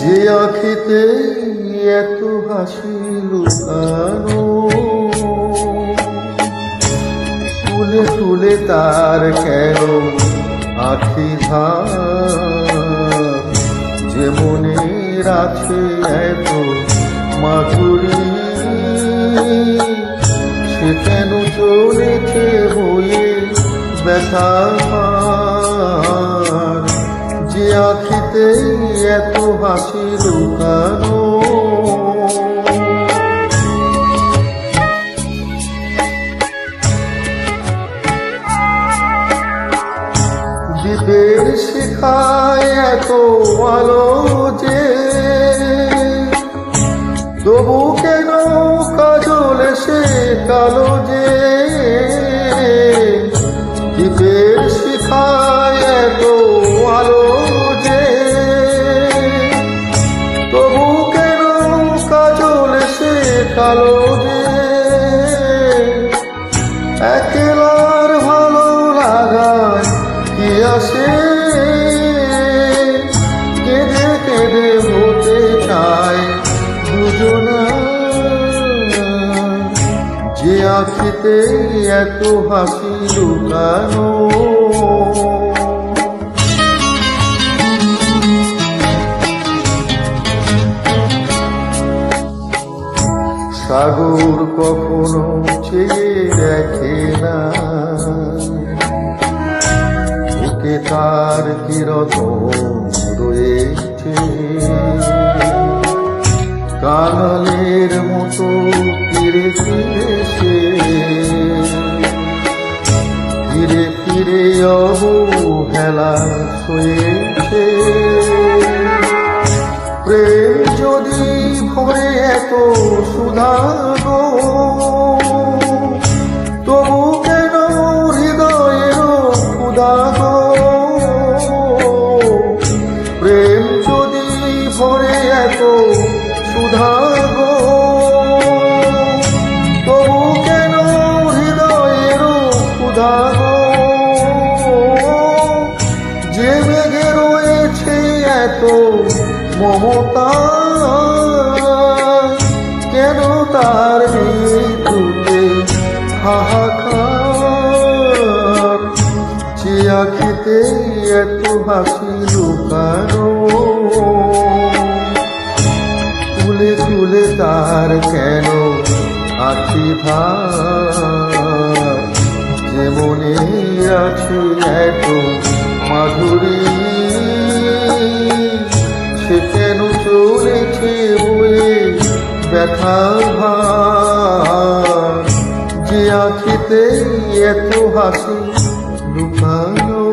যে আঁখিতে এত হাসি লুকানো, তুলে তুলে তার কেন আখি ধার, যে মনের আছে এত মাধুরী, সে কেন চলেছে হয়ে ব্যথা, যে আঁখিতে এত হাসি লুকানো। দ্বীপের শিখায় এত আলো যে, তবু কেন কাজল সে কালো যে, দ্বীপের শিখায় এত আলো যে, তবু কেন কাজল সে কালো যে, একলার ভালো লাগায় কি আসে, কেঁদে কেঁদে হতে চায় দুজনা, যে আঁখিতে এত হাসি লুকানো। সাগর কখনো চেয়ে দেখে না, বুকে তার কিরকম রয়েছে, কাঙালের মতো ফিরে ফিরে সে, ফিরে ফিরে অবহেলা হয়েছে। প্রেম যদি ভরে এত সুধা গো, তবু কেন হৃদয়ের ক্ষুধা গো, প্রেম যদি ভরে এত সুধা গো, তবু কেন হৃদয়ের ক্ষুধা গো, যে মেঘে রয়েছে এত মমতা, কেন তার মৃত্যুতে হাহাকার, যে আঁখিতে এত হাসি লুকানো, তুলে তুলে তার কেন আখি ধার, যে মনে আছে এত মাধুরী, সে কেন চলেছে বয়ে ব্যথা ভার, যে আঁখিতে এত হাসি লুকানো।